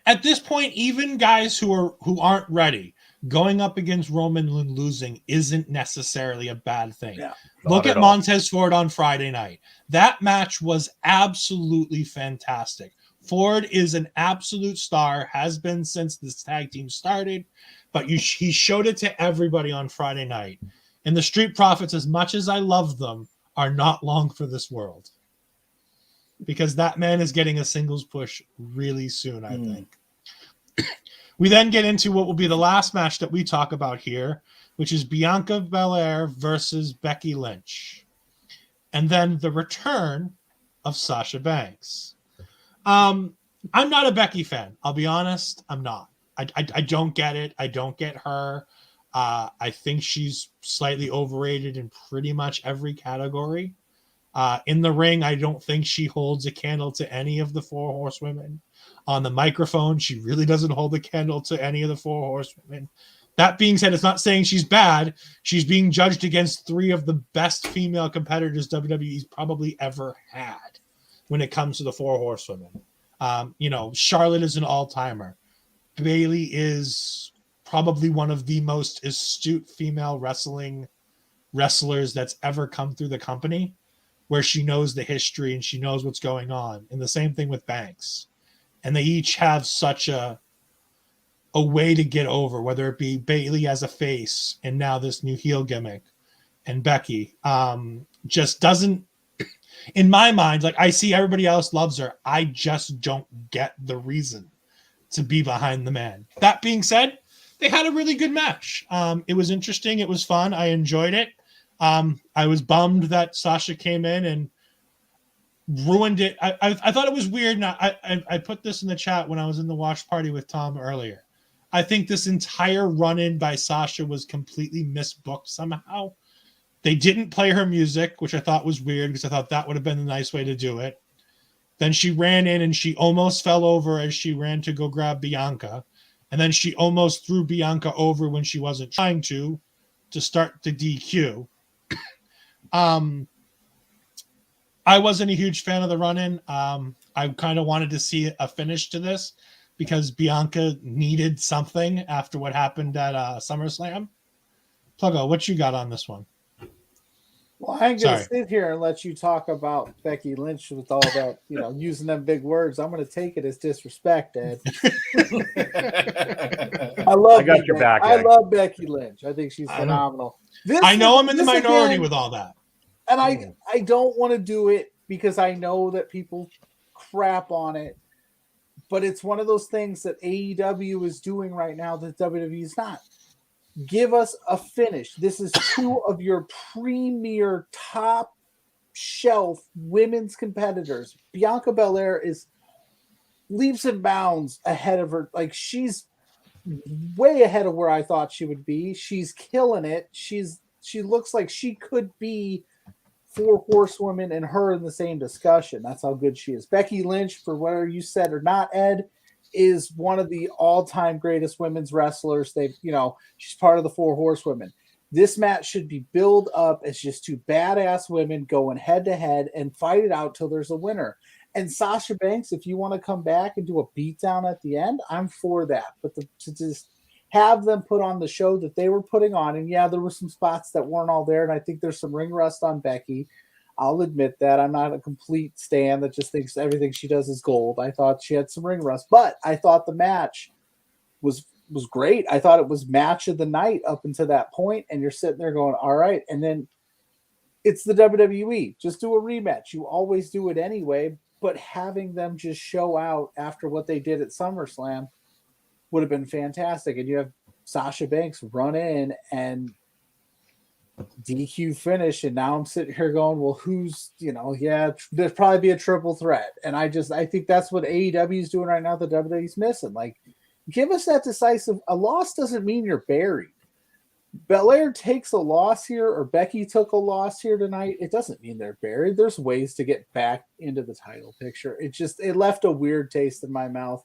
At this point, even guys who aren't ready, going up against Roman and losing isn't necessarily a bad thing. Yeah, look not at at all. Montez Ford on Friday night. That match was absolutely fantastic. Ford is an absolute star, has been since this tag team started, but he showed it to everybody on Friday night. And the Street Profits, as much as I love them, are not long for this world. Because that man is getting a singles push really soon, I think. We then get into what will be the last match that we talk about here, which is Bianca Belair versus Becky Lynch. And then the return of Sasha Banks. I'm not a Becky fan. I'll be honest. I'm not. I don't get it. I don't get her. I think she's slightly overrated in pretty much every category. In the ring, I don't think she holds a candle to any of the four horsewomen. On the microphone, she really doesn't hold a candle to any of the four horsewomen. That being said, it's not saying she's bad. She's being judged against three of the best female competitors WWE's probably ever had when it comes to the four horsewomen. Charlotte is an all-timer. Bayley is probably one of the most astute female wrestlers that's ever come through the company, where she knows the history and she knows what's going on. And the same thing with Banks. And they each have such a way to get over, whether it be Bayley as a face and now this new heel gimmick, and Becky just doesn't, in my mind, like I see everybody else loves her. I just don't get the reason to be behind the man. That being said, they had a really good match. It was interesting. It was fun. I enjoyed it. I was bummed that Sasha came in and ruined it. I thought it was weird. I put this in the chat when I was in the watch party with Tom earlier. I think this entire run-in by Sasha was completely misbooked somehow. They didn't play her music, which I thought was weird because I thought that would have been a nice way to do it. Then she ran in and she almost fell over as she ran to go grab Bianca. And then she almost threw Bianca over when she wasn't trying to start the DQ. I wasn't a huge fan of the run-in. I kind of wanted to see a finish to this because Bianca needed something after what happened at SummerSlam. Pluggo, what you got on this one? Well, I ain't going to sit here and let you talk about Becky Lynch with all that, using them big words. I'm going to take it as disrespect, Ed. I love Becky Lynch. I think she's phenomenal. I'm in the minority again, with all that. And I don't want to do it because I know that people crap on it. But it's one of those things that AEW is doing right now that WWE is not. Give us a finish. This is two of your premier top shelf women's competitors. Bianca Belair is leaps and bounds ahead of her. Like she's way ahead of where I thought she would be. She's killing it. She looks like she could be four horsewomen and her in the same discussion. That's how good she is. Becky Lynch, for whether you said or not, Ed, is one of the all-time greatest women's wrestlers. She's part of the four horsewomen. This match should be billed up as just two badass women going head to head and fight it out till there's a winner. And Sasha Banks, if you want to come back and do a beatdown at the end, I'm for that. But to just have them put on the show that they were putting on, and yeah, there were some spots that weren't all there, and I think there's some ring rust on Becky. I'll admit that. I'm not a complete stan that just thinks everything she does is gold. I thought she had some ring rust, but I thought the match was great. I thought it was match of the night up until that point, and you're sitting there going, all right. And then it's the WWE. Just do a rematch. You always do it anyway, but having them just show out after what they did at SummerSlam would have been fantastic. And you have Sasha Banks run in and DQ finish, and now I'm sitting here going, well, who's, there's probably be a triple threat. And I think that's what AEW is doing right now. The WWE's missing. Like, give us that decisive. A loss doesn't mean you're buried. Belair takes a loss here, or Becky took a loss here tonight. It doesn't mean they're buried. There's ways to get back into the title picture. It left a weird taste in my mouth.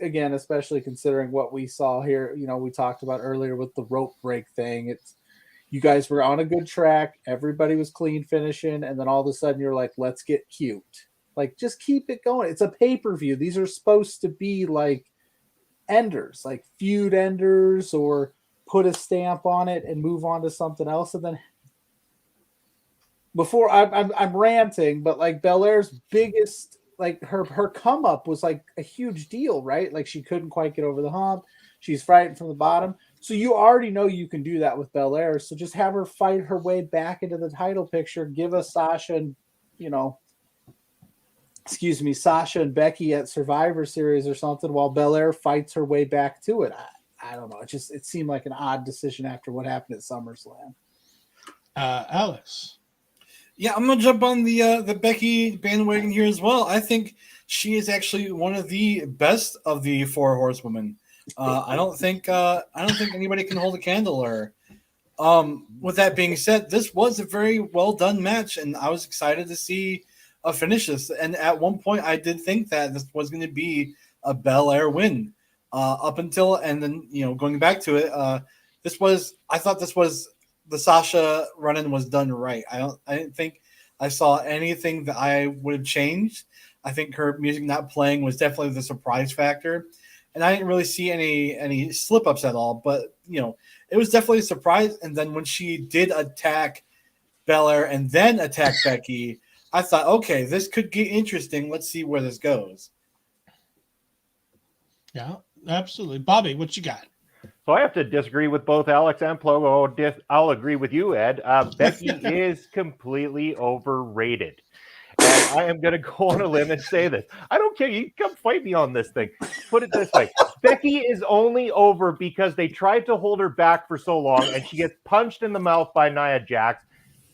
Again, especially considering what we saw here, we talked about earlier with the rope break thing. You guys were on a good track. Everybody was clean finishing. And then all of a sudden you're like, let's get cute. Like, just keep it going. It's a pay-per-view. These are supposed to be like enders, like feud enders, or put a stamp on it and move on to something else. And then before I'm ranting, but like Belair's biggest, like her come up was like a huge deal, right? Like she couldn't quite get over the hump. She's fighting from the bottom. So you already know you can do that with Belair. So just have her fight her way back into the title picture. Give us Sasha and, Sasha and Becky at Survivor Series or something while Belair fights her way back to it. I don't know. It seemed like an odd decision after what happened at SummerSlam. Alex. Yeah, I'm gonna jump on the Becky bandwagon here as well. I think she is actually one of the best of the 4 horsewomen. I don't think anybody can hold a candle to her. With that being said, this was a very well done match, and I was excited to see a finish this. And at one point, I did think that this was going to be a Belair win. Up until, and then going back to it, I thought this was the Sasha run-in was done right. I didn't think I saw anything that I would have changed. I think her music not playing was definitely the surprise factor. And I didn't really see any slip-ups at all, but it was definitely a surprise. And then when she did attack Belair and then attack Becky, I thought, okay, this could get interesting. Let's see where this goes. Yeah, absolutely. Bobby, what you got? So I have to disagree with both Alex and Plogo. I'll agree with you, Ed. Becky is completely overrated. And I am going to go on a limb and say this. I don't care. You can come fight me on this thing. Put it this way. Becky is only over because they tried to hold her back for so long, and she gets punched in the mouth by Nia Jax.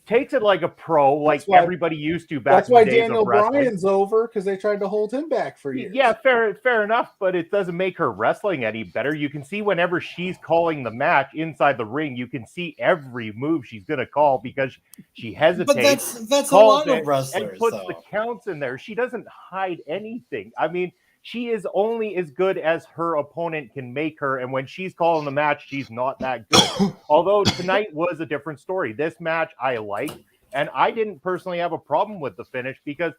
Takes it like a pro, like everybody used to back in the days of wrestling. That's why Daniel Bryan's over, because they tried to hold him back for years. Yeah, fair enough, but it doesn't make her wrestling any better. You can see whenever she's calling the match inside the ring, you can see every move she's going to call because she hesitates. But that's a lot of wrestlers, and puts the counts in there. She doesn't hide anything. I mean, she is only as good as her opponent can make her, and when she's calling the match, she's not that good. Although tonight was a different story. This match I liked, and I didn't personally have a problem with the finish because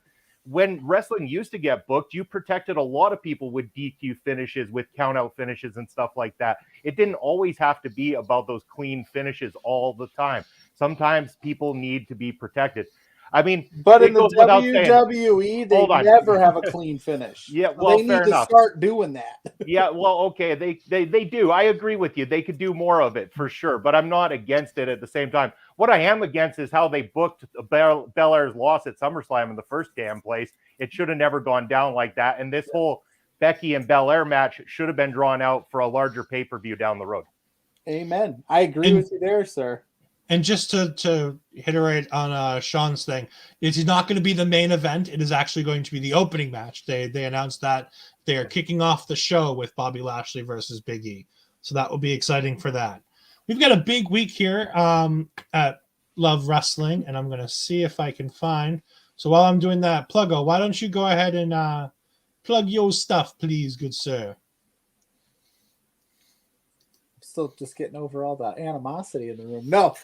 when wrestling used to get booked, you protected a lot of people with DQ finishes, with count-out finishes and stuff like that. It didn't always have to be about those clean finishes all the time. Sometimes people need to be protected. I mean, but in the WWE, they never have a clean finish. Yeah, well, they need to start doing that. Yeah, well, okay, they do. I agree with you. They could do more of it for sure, but I'm not against it at the same time. What I am against is how they booked Belair's loss at SummerSlam in the first damn place. It should have never gone down like that, and this whole Becky and Belair match should have been drawn out for a larger pay-per-view down the road. Amen. I agree with you there, sir. And just to iterate on Sean's thing, it is not going to be the main event. It is actually going to be the opening match. They announced that they are kicking off the show with Bobby Lashley versus Big E. So that will be exciting for that. We've got a big week here at Love Wrestling, and I'm going to see if I can find. So while I'm doing that, Pluggo, why don't you go ahead and plug your stuff, please, good sir. Still just getting over all that animosity in the room. No,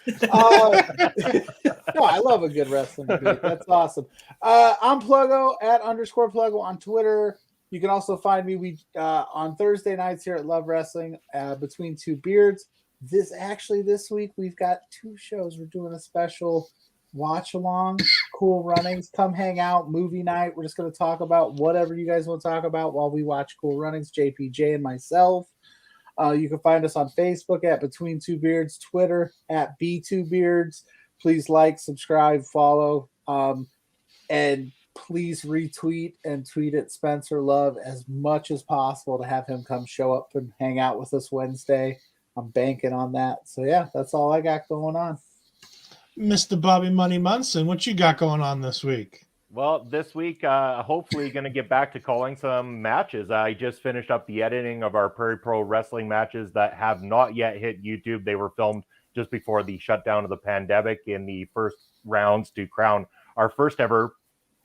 no, I love a good wrestling debate. That's awesome. I'm Pluggo at _Pluggo on Twitter. You can also find me on Thursday nights here at Love Wrestling Between Two Beards. This week we've got 2 shows. We're doing a special watch along, Cool Runnings. Come hang out, movie night. We're just going to talk about whatever you guys want to talk about while we watch Cool Runnings. JPJ and myself. You can find us on Facebook at Between Two Beards, Twitter at B2Beards. Please like, subscribe, follow, and please retweet and tweet at Spencer Love as much as possible to have him come show up and hang out with us Wednesday. I'm banking on that. So, yeah, that's all I got going on. Mr. Bobby Money Munson, what you got going on this week? Well, this week, hopefully going to get back to calling some matches. I just finished up the editing of our Prairie Pro Wrestling matches that have not yet hit YouTube. They were filmed just before the shutdown of the pandemic in the first rounds to crown our first ever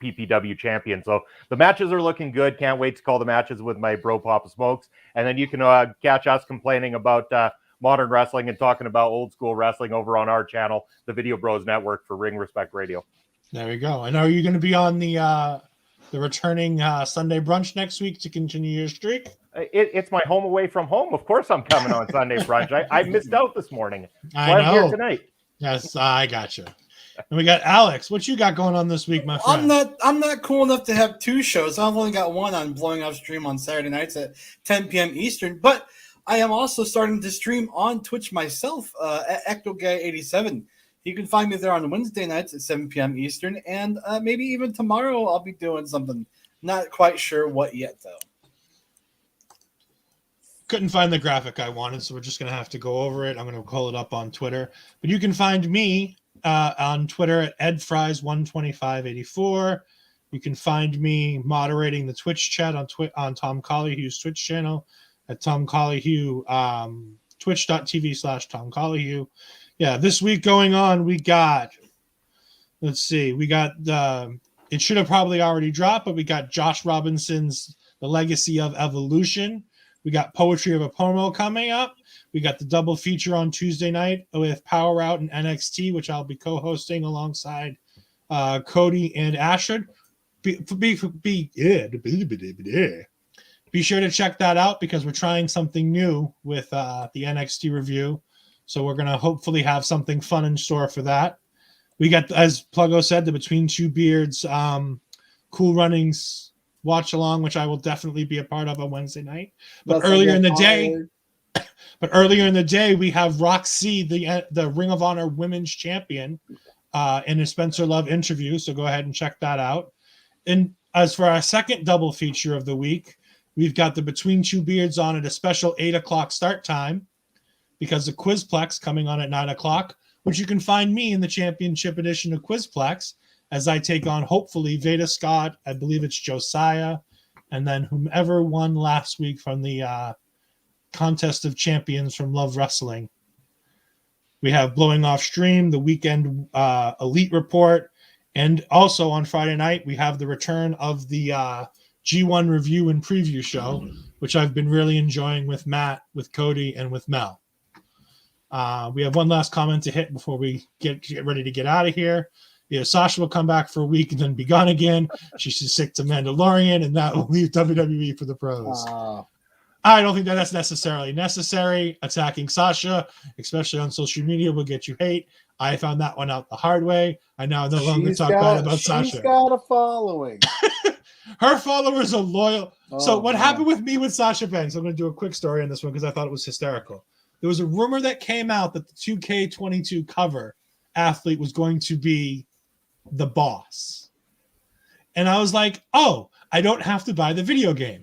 PPW champion. So the matches are looking good. Can't wait to call the matches with my bro Papa Smokes. And then you can catch us complaining about modern wrestling and talking about old school wrestling over on our channel, the Video Bros Network for Ring Respect Radio. There we go. And are you going to be on the returning Sunday brunch next week to continue your streak? It's my home away from home. Of course, I'm coming on Sunday brunch. I missed out this morning. I Well, I'm here know. tonight. Yes, I got you. And we got Alex. What you got going on this week, my friend? I'm not cool enough to have two shows. I've only got one on Blowing Off Stream on Saturday nights at 10 p.m. Eastern. But I am also starting to stream on Twitch myself at EctoGuy87. You can find me there on Wednesday nights at 7 p.m. Eastern, and maybe even tomorrow I'll be doing something. Not quite sure what yet, though. Couldn't find the graphic I wanted, so we're just going to have to go over it. I'm going to call it up on Twitter. But you can find me on Twitter at edfries12584. You can find me moderating the Twitch chat on Tom Collyhue's Twitch channel at Tom Collyhue, twitch.tv/Tom Collyhue. Yeah, this week going on, we got, let's see, we got, it should have probably already dropped, but we got Josh Robinson's The Legacy of Evolution. We got Poetry of a Promo coming up. We got the double feature on Tuesday night with Power Out and NXT, which I'll be co-hosting alongside Cody and Ashford. Be sure to check that out because we're trying something new with the NXT review. So we're going to hopefully have something fun in store for that. We got, as Pluggo said, the Between Two Beards Cool Runnings watch along, which I will definitely be a part of on Wednesday night. But earlier in the day, we have Roxy, the Ring of Honor Women's Champion, in a Spencer Love interview. So go ahead and check that out. And as for our second double feature of the week, we've got the Between Two Beards on at a special 8 o'clock start time because of Quizplex coming on at 9 o'clock, which you can find me in the championship edition of Quizplex as I take on, hopefully, Veda Scott, I believe it's Josiah, and then whomever won last week from the Contest of Champions from Love Wrestling. We have Blowing Off Stream, the Weekend Elite Report, and also on Friday night, we have the return of the G1 review and preview show, which I've been really enjoying with Matt, with Cody, and with Mel. We have one last comment to hit before we get ready to get out of here. Yeah, Sasha will come back for a week and then be gone again. She's sick to Mandalorian, and that will leave WWE for the pros. I don't think that's necessarily necessary. Attacking Sasha, especially on social media, will get you hate. I found that one out the hard way. I now no longer talk bad about Sasha. She's got a following. Her followers are loyal. So what happened with me with Sasha Banks? I'm going to do a quick story on this one because I thought it was hysterical. There was a rumor that came out that the 2K22 cover athlete was going to be the boss. And I was like, oh, I don't have to buy the video game.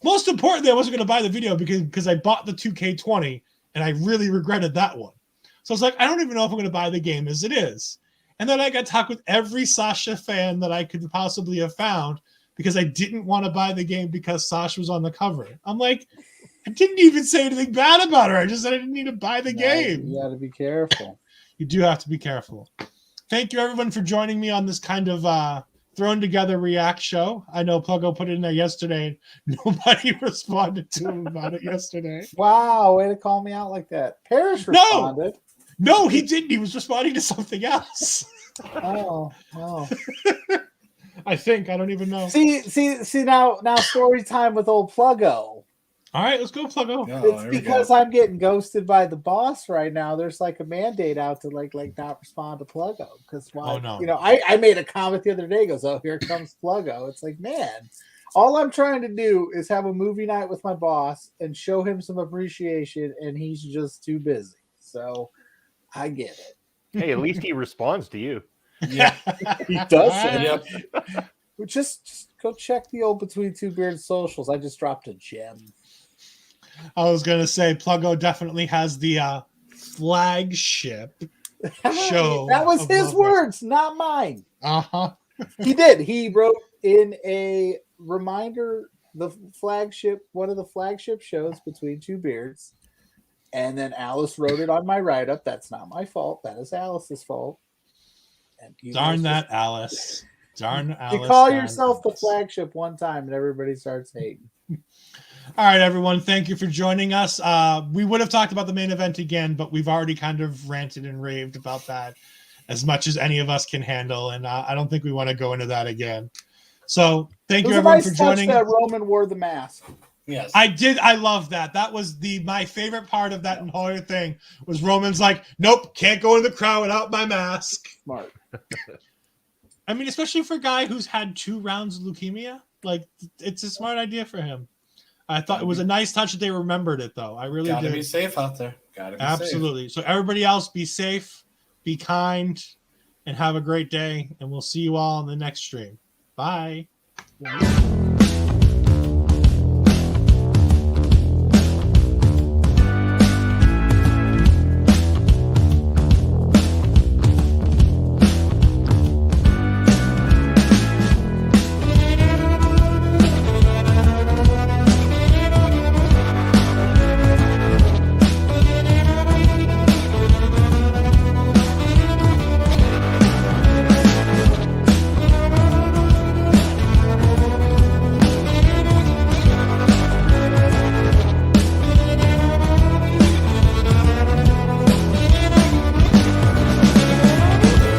Most importantly, I wasn't going to buy the video because I bought the 2K20 and I really regretted that one. So I was like, I don't even know if I'm going to buy the game as it is. And then I got to talk with every Sasha fan that I could possibly have found because I didn't want to buy the game because Sasha was on the cover. I'm like, I didn't even say anything bad about her. I just said I didn't need to buy the game. You got to be careful. You do have to be careful. Thank you, everyone, for joining me on this kind of thrown together react show. I know Pluggo put it in there yesterday. Nobody responded to him about it yesterday. Wow, way to call me out like that. Parrish responded. No, he didn't. He was responding to something else. Oh. I think. I don't even know. See now story time with old Pluggo. All right, let's go, Pluggo. It's because I'm getting ghosted by the boss right now. There's like a mandate out to like not respond to Pluggo because I made a comment the other day. Goes, oh, here comes Pluggo. It's like, man, all I'm trying to do is have a movie night with my boss and show him some appreciation, and he's just too busy. So I get it. Hey, at least he responds to you. Yeah, he does. Yep. Just go check the old Between Two Beards socials. I just dropped a gem. I was going to say Pluggo definitely has the flagship show. That was his words, not mine. Uh-huh. He did. He wrote in a reminder one of the flagship shows Between Two Beards. And then Alice wrote it on my write-up. That's not my fault. That is Alice's fault. And Darn that, Alice. Darn Alice. You call yourself the flagship one time and everybody starts hating. All right, everyone. Thank you for joining us. We would have talked about the main event again, but we've already kind of ranted and raved about that as much as any of us can handle. And I don't think we want to go into that again. So thank you, everyone, for joining. That Roman wore the mask. Yes. I love that. That was my favorite part of that entire thing was Roman's like, nope, can't go in the crowd without my mask. Smart. I mean, especially for a guy who's had 2 rounds of leukemia, like it's a smart idea for him. I thought it was a nice touch that they remembered it, though. I really Gotta did. be safe out there. Gotta be Absolutely. So everybody else, be safe, be kind, and have a great day. And we'll see you all in the next stream. Bye. Yeah.